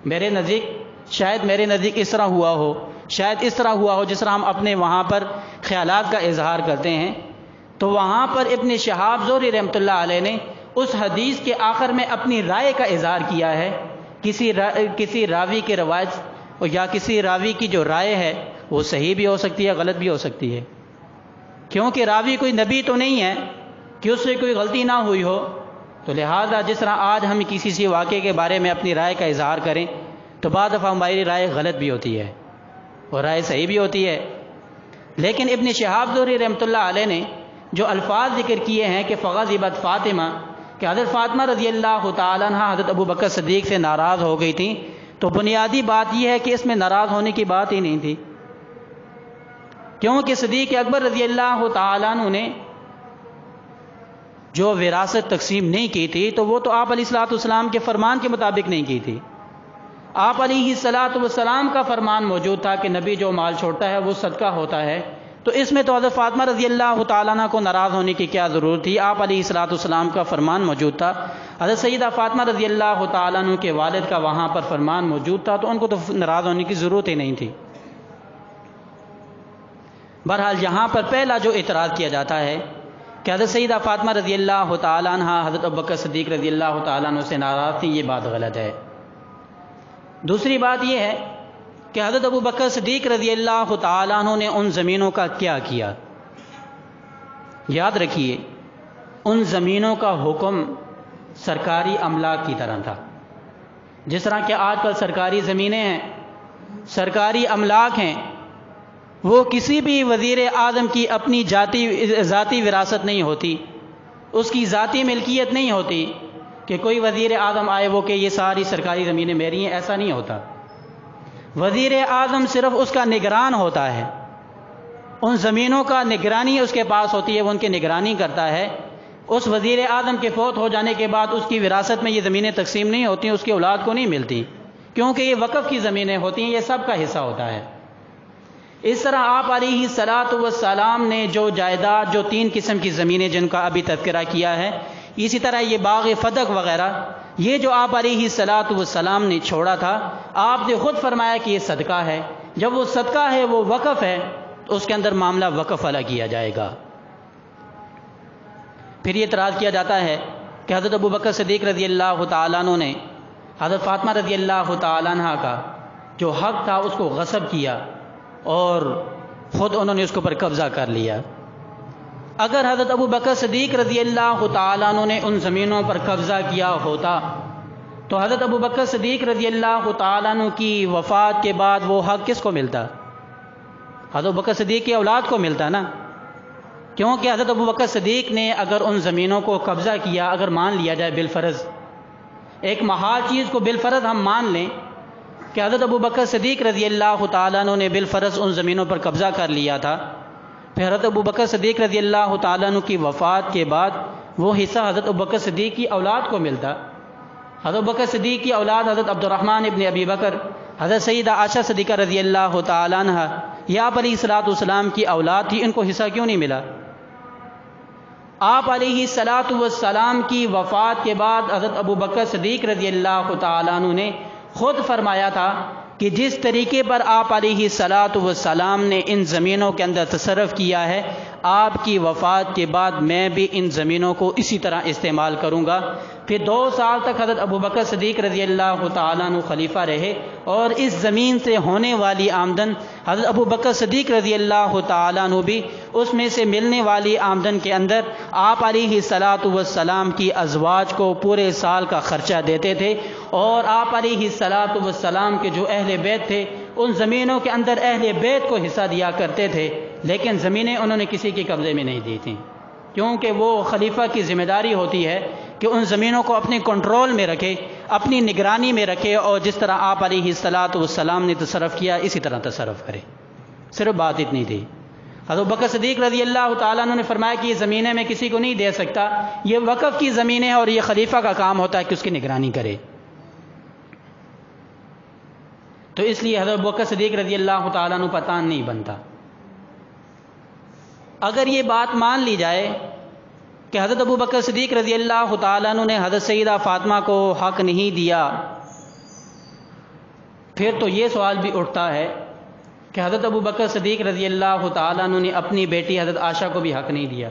میرے نزدیک شاید میرے نزدیک اس طرح ہوا ہو، شاید اس طرح ہوا ہو، جس طرح ہم اپنے وہاں پر خیالات کا اظہار کرتے ہیں۔ تو وہاں پر ابن شہاب زہری رحمۃ اللہ علیہ نے اس حدیث کے آخر میں اپنی رائے کا اظہار کیا ہے، کسی راوی کی روایت یا کسی راوی کی جو رائے ہے وہ صحیح بھی ہو سکتی ہے، غلط بھی ہو سکتی ہے، کیونکہ راوی کوئی نبی تو نہیں ہے کہ اس سے کوئی غلطی نہ ہوئی ہو۔ تو لہٰذا جس طرح آج ہم کسی سے واقعے کے بارے میں اپنی رائے کا اظہار کریں تو بعض دفعہ ہماری رائے غلط بھی ہوتی ہے اور رائے صحیح بھی ہوتی ہے، لیکن ابن شہاب زہری رحمۃ اللہ علیہ نے جو الفاظ ذکر کیے ہیں کہ فغضبت فاطمہ، کہ حضرت فاطمہ رضی اللہ تعالیٰ عنہ حضرت ابو بکر صدیق سے ناراض ہو گئی تھیں، تو بنیادی بات یہ ہے کہ اس میں ناراض ہونے کی بات ہی نہیں تھی، کیونکہ صدیق اکبر رضی اللہ تعالیٰ عنہ نے جو وراثت تقسیم نہیں کی تھی تو وہ تو آپ علیہ الصلوۃ والسلام کے فرمان کے مطابق نہیں کی تھی۔ آپ علیہ الصلوۃ والسلام کا فرمان موجود تھا کہ نبی جو مال چھوڑتا ہے وہ صدقہ ہوتا ہے، تو اس میں تو حضرت فاطمہ رضی اللہ تعالیٰ عنہ کو ناراض ہونے کی کیا ضرورت تھی؟ آپ علیہ الصلوۃ والسلام کا فرمان موجود تھا، حضرت سیدہ فاطمہ رضی اللہ تعالیٰ عنہ کے والد کا وہاں پر فرمان موجود تھا، تو ان کو تو ناراض ہونے کی ضرورت ہی نہیں تھی۔ بہرحال یہاں پر پہلا جو اعتراض کیا جاتا ہے کہ حضرت سیدہ فاطمہ رضی اللہ تعالیٰ عنہ حضرت ابوبکر صدیق رضی اللہ تعالیٰ عنہ سے ناراض تھی، یہ بات غلط ہے۔ دوسری بات یہ ہے کہ حضرت ابوبکر صدیق رضی اللہ تعالیٰ عنہ نے ان زمینوں کا کیا کیا؟ یاد رکھیے ان زمینوں کا حکم سرکاری املاک کی طرح تھا، جس طرح کہ آج کل سرکاری زمینیں ہیں، سرکاری املاک ہیں، وہ کسی بھی وزیر اعظم کی اپنی ذاتی وراثت نہیں ہوتی، اس کی ذاتی ملکیت نہیں ہوتی، کہ کوئی وزیر اعظم آئے وہ کہ یہ ساری سرکاری زمینیں میری ہیں، ایسا نہیں ہوتا۔ وزیر اعظم صرف اس کا نگران ہوتا ہے، ان زمینوں کا نگرانی اس کے پاس ہوتی ہے، وہ ان کی نگرانی کرتا ہے۔ اس وزیر اعظم کے فوت ہو جانے کے بعد اس کی وراثت میں یہ زمینیں تقسیم نہیں ہوتی، اس کی اولاد کو نہیں ملتی، کیونکہ یہ وقف کی زمینیں ہوتی ہیں، یہ سب کا حصہ ہوتا ہے۔ اس طرح آپ علیہ الصلاۃ والسلام نے جو جائیداد، جو 3 قسم کی زمینیں جن کا ابھی تذکرہ کیا ہے، اسی طرح یہ باغ فتق وغیرہ، یہ جو آپ علیہ الصلاۃ والسلام نے چھوڑا تھا، آپ نے خود فرمایا کہ یہ صدقہ ہے۔ جب وہ صدقہ ہے، وہ وقف ہے، تو اس کے اندر معاملہ وقف والا کیا جائے گا۔ پھر یہ اعتراض کیا جاتا ہے کہ حضرت ابو بکر صدیق رضی اللہ تعالیٰ عنہ نے حضرت فاطمہ رضی اللہ تعالیٰ عنہ کا جو حق تھا اس کو غصب کیا اور خود انہوں نے اس کے اوپر قبضہ کر لیا۔ اگر حضرت ابو بکر صدیق رضی اللہ تعالیٰ عنہ نے ان زمینوں پر قبضہ کیا ہوتا تو حضرت ابو بکر صدیق رضی اللہ تعالیٰ عنہ کی وفات کے بعد وہ حق کس کو ملتا؟ حضرت ابو بکر صدیق کی اولاد کو ملتا نا، کیونکہ حضرت ابو بکر صدیق نے اگر ان زمینوں کو قبضہ کیا، اگر مان لیا جائے بالفرض، ایک محال چیز کو بالفرض ہم مان لیں کہ حضرت ابو بکر صدیق رضی اللہ تعالیٰ عنہ نے بالفرض ان زمینوں پر قبضہ کر لیا تھا، پھر حضرت ابو بکر صدیق رضی اللہ تعالیٰ عنہ کی وفات کے بعد وہ حصہ حضرت ابو بکر صدیق کی اولاد کو ملتا۔ حضرت ابو بکر صدیق کی اولاد حضرت عبد الرحمن ابن ابی بکر، حضرت سیدہ عائشہ صدیقہ رضی اللہ تعالیٰ عنہ، یہ آپ علیہ الصلاۃ والسلام کی اولاد تھی، ان کو حصہ کیوں نہیں ملا؟ آپ علیہ الصلاۃ والسلام کی وفات کے بعد حضرت ابو بکر صدیق رضی اللہ تعالیٰ عنہ نے خود فرمایا تھا کہ جس طریقے پر آپ علیہ الصلاۃ والسلام نے ان زمینوں کے اندر تصرف کیا ہے، آپ کی وفات کے بعد میں بھی ان زمینوں کو اسی طرح استعمال کروں گا۔ پھر 2 سال تک حضرت ابو بکر صدیق رضی اللہ تعالیٰ عنہ خلیفہ رہے، اور اس زمین سے ہونے والی آمدن حضرت ابو بکر صدیق رضی اللہ تعالیٰ عنہ بھی اس میں سے ملنے والی آمدن کے اندر آپ علیہ الصلاۃ والسلام کی ازواج کو پورے سال کا خرچہ دیتے تھے، اور آپ علیہ الصلاۃ والسلام کے جو اہل بیت تھے ان زمینوں کے اندر اہل بیت کو حصہ دیا کرتے تھے، لیکن زمینیں انہوں نے کسی کے قبضے میں نہیں دی تھیں، کیونکہ وہ خلیفہ کی ذمہ داری ہوتی ہے کہ ان زمینوں کو اپنے کنٹرول میں رکھے، اپنی نگرانی میں رکھے، اور جس طرح آپ علیہ الصلاۃ والسلام نے تصرف کیا اسی طرح تصرف کرے۔ صرف بات اتنی تھی۔ حضرت بکر صدیق رضی اللہ تعالیٰ عنہ نے فرمایا کہ یہ زمینیں میں کسی کو نہیں دے سکتا، یہ وقف کی زمینیں ہیں اور یہ خلیفہ کا کام ہوتا ہے کہ اس کی نگرانی کرے۔ تو اس لیے حضرت بکر صدیق رضی اللہ تعالیٰ عنہ پتان نہیں بنتا۔ اگر یہ بات مان لی جائے کہ حضرت ابو بکر صدیق رضی اللہ تعالیٰ عنہ نے حضرت سیدہ فاطمہ کو حق نہیں دیا، پھر تو یہ سوال بھی اٹھتا ہے کہ حضرت ابو بکر صدیق رضی اللہ تعالیٰ عنہ نے اپنی بیٹی حضرت عائشہ کو بھی حق نہیں دیا،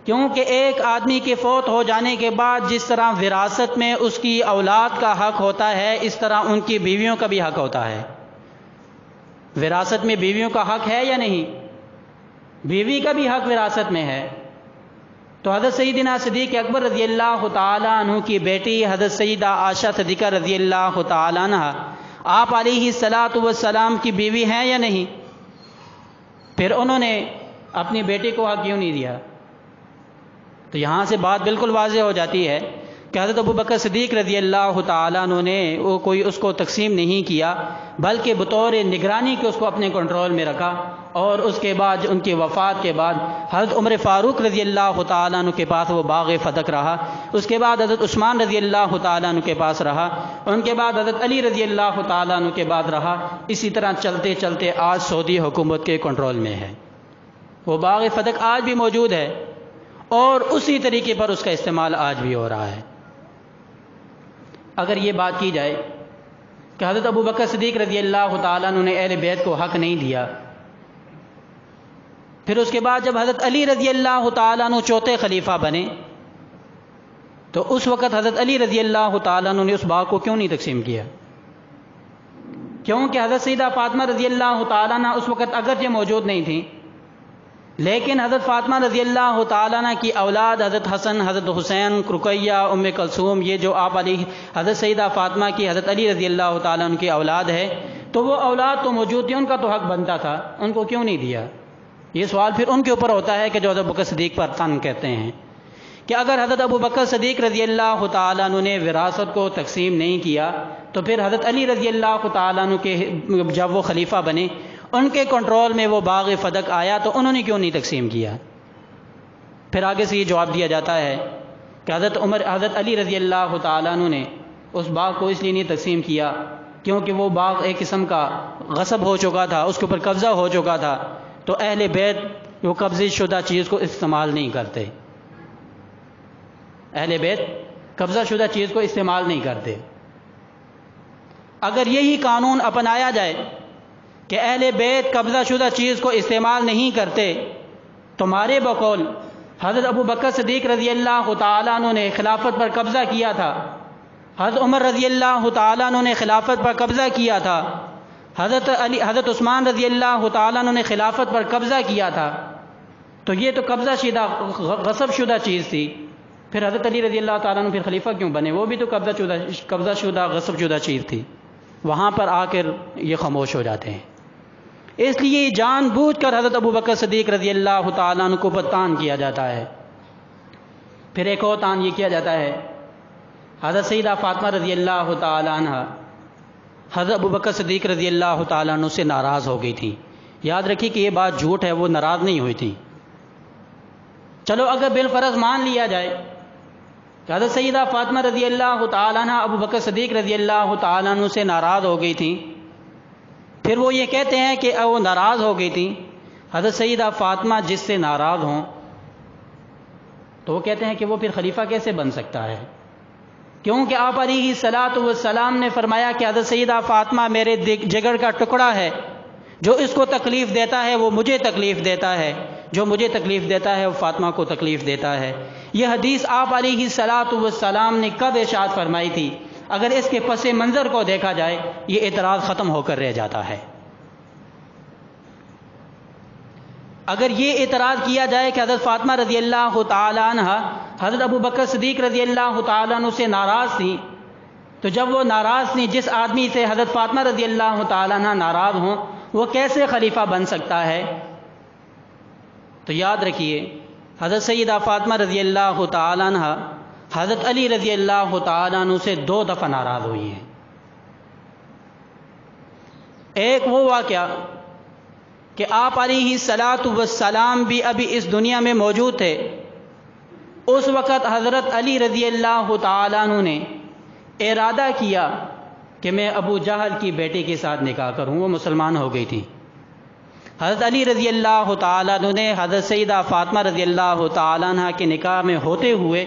کیونکہ ایک آدمی کے فوت ہو جانے کے بعد جس طرح وراثت میں اس کی اولاد کا حق ہوتا ہے، اس طرح ان کی بیویوں کا بھی حق ہوتا ہے۔ وراثت میں بیویوں کا حق ہے یا نہیں؟ بیوی کا بھی حق وراثت میں ہے۔ تو حضرت سیدنا صدیق اکبر رضی اللہ تعالیٰ عنہ کی بیٹی حضرت سیدہ عائشہ صدیقہ رضی اللہ تعالیٰ عنہ آپ علیہ الصلاۃ والسلام کی بیوی ہیں یا نہیں؟ پھر انہوں نے اپنی بیٹی کو حق کیوں نہیں دیا؟ تو یہاں سے بات بالکل واضح ہو جاتی ہے کہ حضرت ابو بکر صدیق رضی اللہ تعالیٰ عنہ نے کوئی اس کو تقسیم نہیں کیا، بلکہ بطور نگرانی کے اس کو اپنے کنٹرول میں رکھا، اور اس کے بعد ان کی وفات کے بعد حضرت عمر فاروق رضی اللہ تعالیٰ عنہ کے پاس وہ باغ فتق رہا، اس کے بعد حضرت عثمان رضی اللہ تعالیٰ عنہ کے پاس رہا، ان کے بعد حضرت علی رضی اللہ تعالیٰ عنہ کے بعد رہا، اسی طرح چلتے چلتے آج سعودی حکومت کے کنٹرول میں ہے۔ وہ باغ فتق آج بھی موجود ہے اور اسی طریقے پر اس کا استعمال آج بھی ہو رہا ہے۔ اگر یہ بات کی جائے کہ حضرت ابو بکر صدیق رضی اللہ تعالیٰ عنہ نے اہل بیت کو حق نہیں دیا، پھر اس کے بعد جب حضرت علی رضی اللہ تعالیٰ عنہ چوتھے خلیفہ بنے تو اس وقت حضرت علی رضی اللہ تعالیٰ عنہ نے اس باغ کو کیوں نہیں تقسیم کیا؟ کیونکہ حضرت سیدہ فاطمہ رضی اللہ تعالیٰ عنہ اس وقت اگرچہ موجود نہیں تھیں، لیکن حضرت فاطمہ رضی اللہ تعالیٰ عنہ کی اولاد حضرت حسن، حضرت حسین، رقیہ، ام کلثوم، یہ جو آپ علی حضرت سیدہ فاطمہ کی حضرت علی رضی اللہ تعالیٰ عنہ کی اولاد ہے، تو وہ اولاد تو موجود تھی، ان کا تو حق بنتا تھا، ان کو کیوں نہیں دیا؟ یہ سوال پھر ان کے اوپر ہوتا ہے کہ جو حضرت بکر صدیق پر تن کہتے ہیں کہ اگر حضرت ابو بکر صدیق رضی اللہ تعالیٰ عنہ نے وراثت کو تقسیم نہیں کیا تو پھر حضرت علی رضی اللہ تعالیٰ عنہ کے جب وہ خلیفہ بنے ان کے کنٹرول میں وہ باغ فدق آیا تو انہوں نے کیوں نہیں تقسیم کیا؟ پھر آگے سے یہ جواب دیا جاتا ہے کہ حضرت علی رضی اللہ تعالیٰ عنہ نے اس باغ کو اس لیے نہیں تقسیم کیا کیونکہ وہ باغ ایک قسم کا غصب ہو چکا تھا، اس کے اوپر قبضہ ہو چکا تھا، تو اہل بیت وہ قبضہ شدہ چیز کو استعمال نہیں کرتے، اہل بیت قبضہ شدہ چیز کو استعمال نہیں کرتے۔ اگر یہی قانون اپنایا جائے کہ اہل بیت قبضہ شدہ چیز کو استعمال نہیں کرتے تو ہمارے بقول حضرت ابو بکر صدیق رضی اللہ تعالیٰ عنہ نے خلافت پر قبضہ کیا تھا، حضرت عمر رضی اللہ تعالیٰ عنہ نے خلافت پر قبضہ کیا تھا، حضرت عثمان رضی اللہ تعالیٰ عنہ نے خلافت پر قبضہ کیا تھا، تو یہ تو قبضہ شدہ غصب شدہ چیز تھی، پھر حضرت علی رضی اللہ تعالیٰ عنہ پھر خلیفہ کیوں بنے؟ وہ بھی تو قبضہ شدہ غصب شدہ چیز تھی۔ وہاں پر آ کر یہ خاموش ہو جاتے ہیں۔ اس لیے جان بوجھ کر حضرت ابو بکر صدیق رضی اللہ تعالیٰ عنہ کو تان کیا جاتا ہے۔ پھر ایک اور تان یہ کیا جاتا ہے، حضرت سیدہ فاطمہ رضی اللہ تعالیٰ عنہ حضرت ابو بکر صدیق رضی اللہ تعالیٰ عنہ سے ناراض ہو گئی تھی۔ یاد رکھیے کہ یہ بات جھوٹ ہے، وہ ناراض نہیں ہوئی تھی۔ چلو اگر بالفرض مان لیا جائے کہ حضرت سیدہ فاطمہ رضی اللہ تعالیٰ عنہ ابو بکر صدیق رضی اللہ تعالیٰ عنہ سے ناراض ہو گئی تھی، پھر وہ یہ کہتے ہیں کہ وہ ناراض ہو گئی تھی، حضرت سیدہ فاطمہ جس سے ناراض ہوں تو وہ کہتے ہیں کہ وہ پھر خلیفہ کیسے بن سکتا ہے؟ کیونکہ آپ علیہ الصلاۃ والسلام نے فرمایا کہ حضرت سیدہ فاطمہ میرے جگر کا ٹکڑا ہے، جو اس کو تکلیف دیتا ہے وہ مجھے تکلیف دیتا ہے، جو مجھے تکلیف دیتا ہے وہ فاطمہ کو تکلیف دیتا ہے۔ یہ حدیث آپ علیہ الصلاۃ والسلام نے کب ارشاد فرمائی تھی؟ اگر اس کے پس منظر کو دیکھا جائے یہ اعتراض ختم ہو کر رہ جاتا ہے۔ اگر یہ اعتراض کیا جائے کہ حضرت فاطمہ رضی اللہ تعالیٰ عنہ حضرت ابو بکر صدیق رضی اللہ تعالیٰ عنہ سے ناراض تھی، تو جب وہ ناراض تھی، جس آدمی سے حضرت فاطمہ رضی اللہ تعالیٰ عنہ ناراض ہوں وہ کیسے خلیفہ بن سکتا ہے؟ تو یاد رکھیے حضرت سیدہ فاطمہ رضی اللہ تعالیٰ عنہ حضرت علی رضی اللہ تعالیٰ عنہ سے 2 دفعہ ناراض ہوئی ہیں۔ ایک وہ واقعہ کہ آپ علیہ الصلاۃ والسلام بھی ابھی اس دنیا میں موجود تھے، اس وقت حضرت علی رضی اللہ تعالیٰ عنہ نے ارادہ کیا کہ میں ابو جہل کی بیٹی کے ساتھ نکاح کروں، وہ مسلمان ہو گئی تھی۔ حضرت علی رضی اللہ تعالیٰ عنہ نے حضرت سیدہ فاطمہ رضی اللہ تعالیٰ عنہ کے نکاح میں ہوتے ہوئے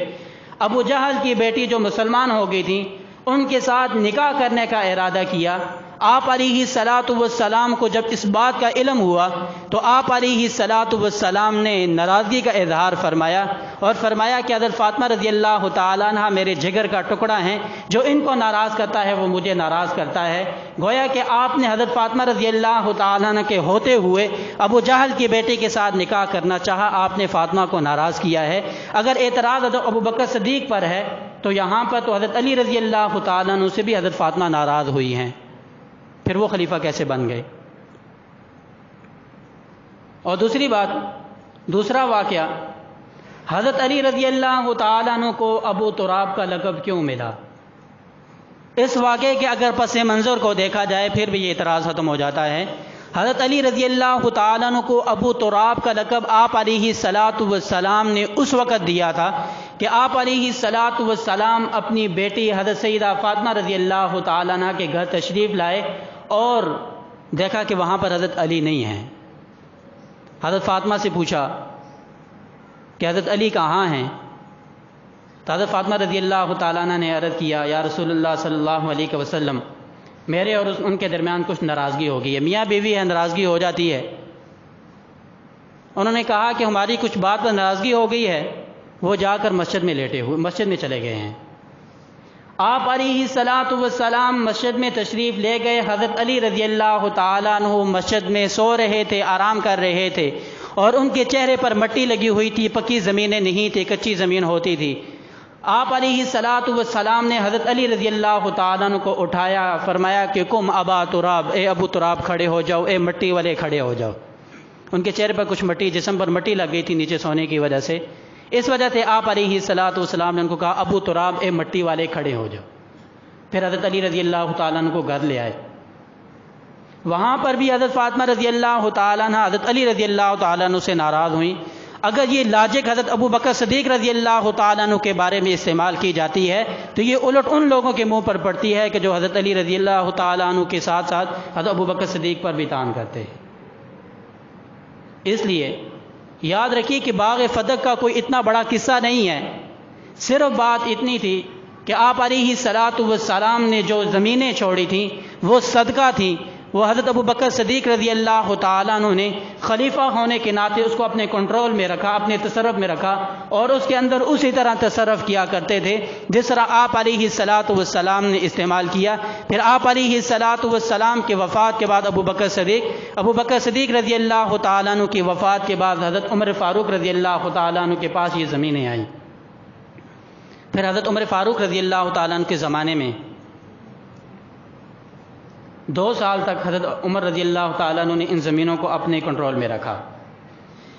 ابو جہل کی بیٹی جو مسلمان ہو گئی تھی ان کے ساتھ نکاح کرنے کا ارادہ کیا۔ آپ علیہ الصلاۃ والسلام کو جب اس بات کا علم ہوا تو آپ علیہ الصلاۃ والسلام نے ناراضگی کا اظہار فرمایا اور فرمایا کہ حضرت فاطمہ رضی اللہ تعالیٰ عنہ میرے جگر کا ٹکڑا ہیں، جو ان کو ناراض کرتا ہے وہ مجھے ناراض کرتا ہے۔ گویا کہ آپ نے حضرت فاطمہ رضی اللہ تعالیٰ عنہ کے ہوتے ہوئے ابو جہل کی بیٹی کے ساتھ نکاح کرنا چاہا، آپ نے فاطمہ کو ناراض کیا ہے۔ اگر اعتراض حضرت ابو بکر صدیق پر ہے تو یہاں پر تو حضرت علی رضی اللہ تعالیٰ عنہ سے بھی حضرت فاطمہ ناراض ہوئی ہیں، پھر وہ خلیفہ کیسے بن گئے؟ اور دوسری بات، دوسرا واقعہ، حضرت علی رضی اللہ تعالیٰ عنہ کو ابو تراب کا لقب کیوں ملا؟ اس واقعے کے اگر پس منظر کو دیکھا جائے پھر بھی یہ اعتراض ختم ہو جاتا ہے۔ حضرت علی رضی اللہ تعالیٰ عنہ کو ابو تراب کا لقب آپ علیہ الصلاۃ والسلام نے اس وقت دیا تھا کہ آپ علیہ الصلاۃ والسلام اپنی بیٹی حضرت سیدہ فاطمہ رضی اللہ تعالیٰ عنہ کے گھر تشریف لائے اور دیکھا کہ وہاں پر حضرت علی نہیں ہیں۔ حضرت فاطمہ سے پوچھا کہ حضرت علی کہاں ہیں؟ تو حضرت فاطمہ رضی اللہ تعالیٰ عنہ نے عرض کیا، یا رسول اللہ صلی اللہ علیہ وسلم، میرے اور ان کے درمیان کچھ ناراضگی ہو گئی ہے، میاں بیوی ہے، ناراضگی ہو جاتی ہے۔ انہوں نے کہا کہ ہماری کچھ بات پر ناراضگی ہو گئی ہے، وہ جا کر مسجد میں لیٹے ہوئے مسجد میں چلے گئے ہیں۔ آپ علیہ الصلاۃ والسلام مسجد میں تشریف لے گئے، حضرت علی رضی اللہ تعالیٰ عنہ مسجد میں سو رہے تھے، آرام کر رہے تھے، اور ان کے چہرے پر مٹی لگی ہوئی تھی، پکی زمینیں نہیں تھی، کچی زمین ہوتی تھی۔ آپ علیہ الصلاۃ والسلام نے حضرت علی رضی اللہ تعالیٰ عنہ کو اٹھایا، فرمایا کہ قم ابا تراب، اے ابو تراب کھڑے ہو جاؤ، اے مٹی والے کھڑے ہو جاؤ۔ ان کے چہرے پر کچھ مٹی، جسم پر مٹی لگ گئی تھی نیچے سونے کی وجہ سے، اس وجہ سے آپ علیہ الصلوۃ والسلام نے ان کو کہا ابو تراب اے مٹی والے کھڑے ہو جاؤ. پھر حضرت علی رضی اللہ تعالیٰ عنہ کو گھر لے آئے. وہاں پر بھی حضرت فاطمہ رضی اللہ تعالیٰ عنہ حضرت علی رضی اللہ تعالیٰ عنہ سے ناراض ہوئیں. اگر یہ لاجک حضرت ابو بکر صدیق رضی اللہ تعالیٰ عنہ کے بارے میں استعمال کی جاتی ہے تو یہ الٹ ان لوگوں کے منہ پر پڑتی ہے کہ جو حضرت علی رضی اللہ تعالیٰ عنہ کے ساتھ ساتھ حضرت ابو بکر صدیق پر بھی طعن کرتے ہیں. اس لیے یاد رکھیے کہ باغ فدق کا کوئی اتنا بڑا قصہ نہیں ہے. صرف بات اتنی تھی کہ آپ علیہ الصلوۃ والسلام نے جو زمینیں چھوڑی تھیں وہ صدقہ تھیں. وہ حضرت ابو بکر صدیق رضی اللہ تعالیٰ عنہ نے خلیفہ ہونے کے ناطے اس کو اپنے کنٹرول میں رکھا، اپنے تصرف میں رکھا اور اس کے اندر اسی طرح تصرف کیا کرتے تھے جس طرح آپ علیہ الصلوۃ والسلام نے استعمال کیا. پھر آپ علیہ الصلوۃ والسلام کے وفات کے بعد ابو بکر صدیق رضی اللہ تعالیٰ عنہ کی وفات کے بعد حضرت عمر فاروق رضی اللہ تعالیٰ عنہ کے پاس یہ زمینیں آئیں. پھر حضرت عمر فاروق رضی اللہ تعالیٰ عنہ کے زمانے میں 2 سال تک حضرت عمر رضی اللہ تعالیٰ عنہ نے ان زمینوں کو اپنے کنٹرول میں رکھا.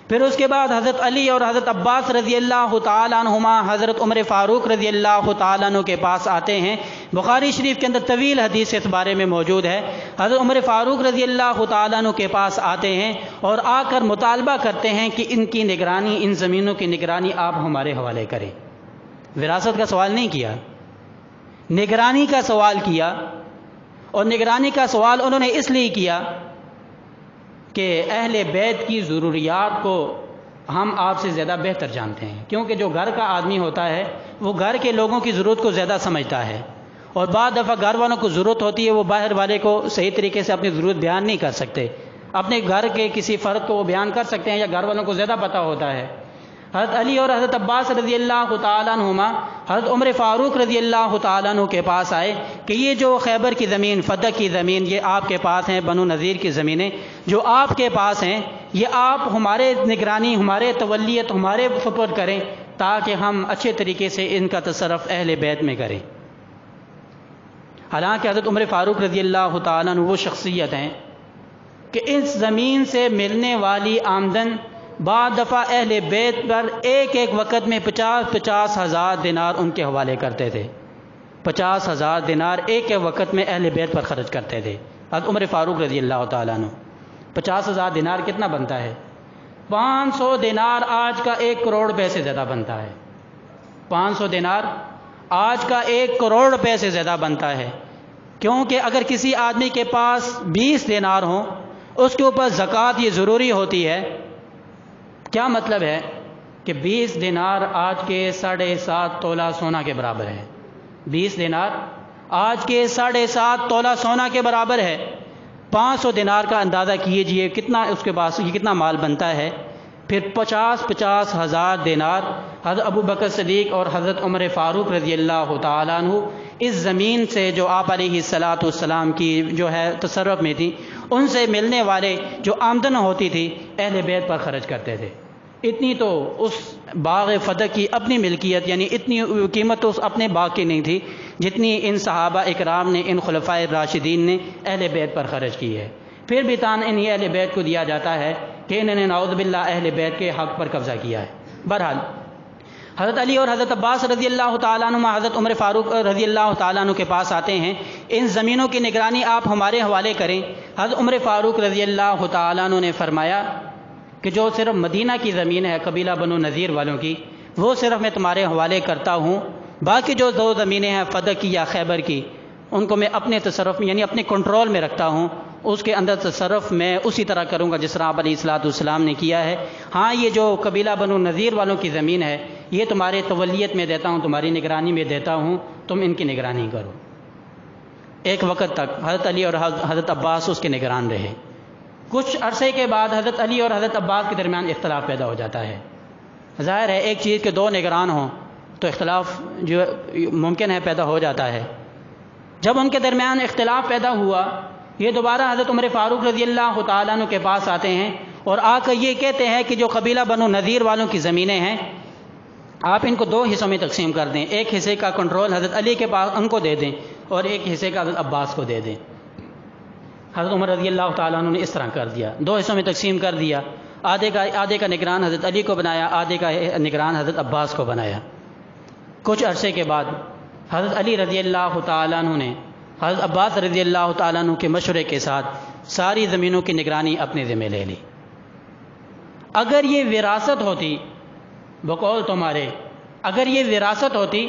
پھر اس کے بعد حضرت علی اور حضرت عباس رضی اللہ تعالیٰ عنہما حضرت عمر فاروق رضی اللہ تعالیٰ عنہ کے پاس آتے ہیں. بخاری شریف کے اندر طویل حدیث اس بارے میں موجود ہے. حضرت عمر فاروق رضی اللہ تعالیٰ عنہ کے پاس آتے ہیں اور آ کر مطالبہ کرتے ہیں کہ ان کی نگرانی، ان زمینوں کی نگرانی آپ ہمارے حوالے کریں. وراثت کا سوال نہیں کیا، نگرانی کا سوال کیا. اور نگرانی کا سوال انہوں نے اس لیے کیا کہ اہل بیت کی ضروریات کو ہم آپ سے زیادہ بہتر جانتے ہیں، کیونکہ جو گھر کا آدمی ہوتا ہے وہ گھر کے لوگوں کی ضرورت کو زیادہ سمجھتا ہے. اور بعض دفعہ گھر والوں کو ضرورت ہوتی ہے، وہ باہر والے کو صحیح طریقے سے اپنی ضرورت بیان نہیں کر سکتے. اپنے گھر کے کسی فرد کو وہ بیان کر سکتے ہیں یا گھر والوں کو زیادہ پتہ ہوتا ہے. حضرت علی اور حضرت عباس رضی اللہ تعالیٰ عنہما حضرت عمر فاروق رضی اللہ تعالیٰ عنہ کے پاس آئے کہ یہ جو خیبر کی زمین، فدق کی زمین، یہ آپ کے پاس ہیں. بنو نذیر کی زمینیں جو آپ کے پاس ہیں یہ آپ ہمارے نگرانی، ہمارے تولیت، ہمارے سپرد کریں تاکہ ہم اچھے طریقے سے ان کا تصرف اہل بیت میں کریں. حالانکہ حضرت عمر فاروق رضی اللہ تعالیٰ عنہ وہ شخصیت ہیں کہ اس زمین سے ملنے والی آمدن بعض دفعہ اہل بیت پر ایک وقت میں 50 ہزار دینار ان کے حوالے کرتے تھے. 50 ہزار دینار ایک وقت میں اہل بیت پر خرچ کرتے تھے حضرت عمر فاروق رضی اللہ تعالیٰ عنہ. 50 ہزار دینار کتنا بنتا ہے؟ 500 دینار آج کا 1 کروڑ روپے سے زیادہ بنتا ہے. 500 دینار آج کا 1 کروڑ روپے سے زیادہ بنتا ہے. کیونکہ اگر کسی آدمی کے پاس 20 دینار ہوں اس کے اوپر زکوٰۃ یہ ضروری ہوتی ہے. کیا مطلب ہے کہ 20 دینار آج کے 7.5 تولہ سونا کے برابر ہے. 20 دینار آج کے 7.5 تولہ سونا کے برابر ہے. 500 دینار کا اندازہ کیجئے کتنا اس کے پاس یہ کتنا مال بنتا ہے. پھر 50 ہزار دینار حضرت ابو بکر صدیق اور حضرت عمر فاروق رضی اللہ تعالیٰ عنہ اس زمین سے جو آپ علیہ الصلوۃ والسلام کی جو ہے تصرف میں تھی ان سے ملنے والے جو آمدن ہوتی تھی اہل بیت پر خرچ کرتے تھے. اتنی تو اس باغ فدق کی اپنی ملکیت، یعنی اتنی قیمت تو اس اپنے باغ کی نہیں تھی جتنی ان صحابہ اکرام نے، ان خلفائے راشدین نے اہل بیت پر خرچ کی ہے. پھر بھی تان انہیں اہل بیت کو دیا جاتا ہے کہ انہوں نے نعوذ باللہ اہل بیت کے حق پر قبضہ کیا ہے. بہرحال حضرت علی اور حضرت عباس رضی اللہ تعالیٰ عنہ حضرت عمر فاروق رضی اللہ تعالیٰ عنہ کے پاس آتے ہیں. ان زمینوں کی نگرانی آپ ہمارے حوالے کریں. حضرت عمر فاروق رضی اللہ تعالیٰ عنہ نے فرمایا کہ جو صرف مدینہ کی زمین ہے قبیلہ بنو نذیر والوں کی وہ صرف میں تمہارے حوالے کرتا ہوں. باقی جو 2 زمینیں ہیں فدق کی یا خیبر کی ان کو میں اپنے تصرف میں یعنی اپنے کنٹرول میں رکھتا ہوں. اس کے اندر تصرف میں اسی طرح کروں گا جس طرح آپ علیہ الصلوۃ والسلام نے کیا ہے. ہاں یہ جو قبیلہ بنو نذیر والوں کی زمین ہے یہ تمہارے تولیت میں دیتا ہوں، تمہاری نگرانی میں دیتا ہوں، تم ان کی نگرانی کرو. ایک وقت تک حضرت علی اور حضرت عباس اس کے نگران رہے. کچھ عرصے کے بعد حضرت علی اور حضرت عباس کے درمیان اختلاف پیدا ہو جاتا ہے. ظاہر ہے ایک چیز کے 2 نگران ہوں تو اختلاف جو ممکن ہے پیدا ہو جاتا ہے. جب ان کے درمیان اختلاف پیدا ہوا یہ دوبارہ حضرت عمر فاروق رضی اللہ تعالیٰ عنہ کے پاس آتے ہیں اور آ کر یہ کہتے ہیں کہ جو قبیلہ بنو نذیر والوں کی زمینیں ہیں آپ ان کو 2 حصوں میں تقسیم کر دیں. ایک حصے کا کنٹرول حضرت علی کے پاس ان کو دے دیں اور ایک حصے کا حضرت عباس کو دے دیں. حضرت عمر رضی اللہ تعالیٰ عنہ نے اس طرح کر دیا، 2 حصوں میں تقسیم کر دیا. آدھے کا نگران حضرت علی کو بنایا، آدھے کا نگران حضرت عباس کو بنایا۔ کچھ عرصے کے بعد حضرت علی رضی اللہ تعالیٰ عنہ نے حضرت عباس رضی اللہ تعالیٰ عنہ کے مشورے کے ساتھ ساری زمینوں کی نگرانی اپنے ذمہ لے لی۔ اگر یہ وراثت ہوتی، بقول تمہارے، اگر یہ وراثت ہوتی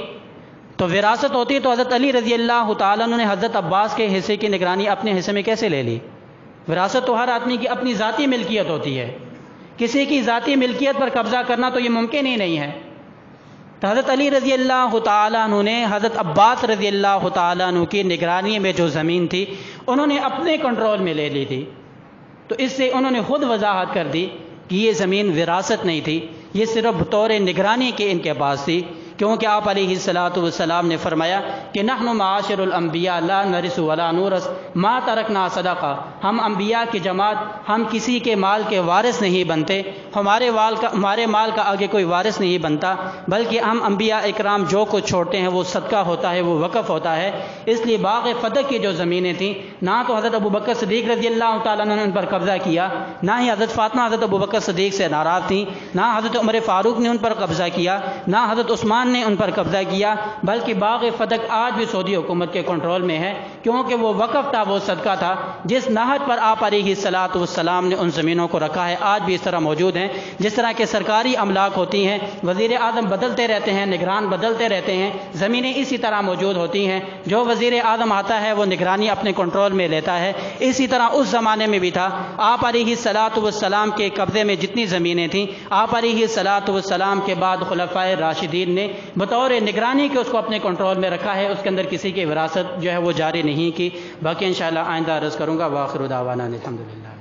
تو حضرت علی رضی اللہ تعالیٰ عنہ نے حضرت عباس کے حصے کی نگرانی اپنے حصے میں کیسے لے لی؟ وراثت تو ہر آدمی کی اپنی ذاتی ملکیت ہوتی ہے، کسی کی ذاتی ملکیت پر قبضہ کرنا تو یہ ممکن ہی نہیں ہے۔ تو حضرت علی رضی اللہ تعالیٰ عنہ نے حضرت عباس رضی اللہ تعالیٰ عنہ کی نگرانی میں جو زمین تھی انہوں نے اپنے کنٹرول میں لے لی تھی۔ تو اس سے انہوں نے خود وضاحت کر دی کہ یہ زمین وراثت نہیں تھی، یہ صرف بطور نگرانی کے ان کے پاس تھی، کیونکہ آپ علیہ الصلاۃ والسلام نے فرمایا کہ نحن معاشر الانبیاء لا نرث ولا نورث ما ترکنا صدقہ، ہم انبیاء کی جماعت ہم کسی کے مال کے وارث نہیں بنتے، ہمارے مال کا آگے کوئی وارث نہیں بنتا، بلکہ ہم انبیاء اکرام جو کچھ چھوڑتے ہیں وہ صدقہ ہوتا ہے، وہ وقف ہوتا ہے۔ اس لیے باغ فتح کی جو زمینیں تھیں نہ تو حضرت ابوبکر صدیق رضی اللہ تعالیٰ عنہ نے ان پر قبضہ کیا، نہ ہی حضرت فاطمہ حضرت ابوبکر صدیق سے ناراض تھیں، نہ حضرت عمر فاروق نے ان پر قبضہ کیا، نہ حضرت عثمان نے ان پر قبضہ کیا، بلکہ باغ فتح آج بھی سعودی حکومت کے کنٹرول میں ہے، کیونکہ وہ وقف تھا، وہ صدقہ تھا جس نہج پر آپ علیہ الصلاۃ والسلام نے ان زمینوں کو رکھا ہے، آج بھی اس طرح موجود ہیں۔ جس طرح کے سرکاری املاک ہوتی ہیں، وزیر اعظم بدلتے رہتے ہیں، نگران بدلتے رہتے ہیں، زمینیں اسی طرح موجود ہوتی ہیں، جو وزیر اعظم آتا ہے وہ نگرانی اپنے کنٹرول میں لیتا ہے۔ اسی طرح اس زمانے میں بھی تھا، آپ علیہ الصلاۃ والسلام کے قبضے میں جتنی زمینیں تھیں، آپ علیہ الصلاۃ والسلام کے بعد خلفائے راشدین نے بطور نگرانی کے اس کو اپنے کنٹرول میں رکھا ہے، اس کے اندر کسی کی وراثت جو ہے وہ جاری نہیں کی۔ باقی انشاءاللہ آئندہ عرض کروں گا۔ وآخر دعوانا الحمدللہ۔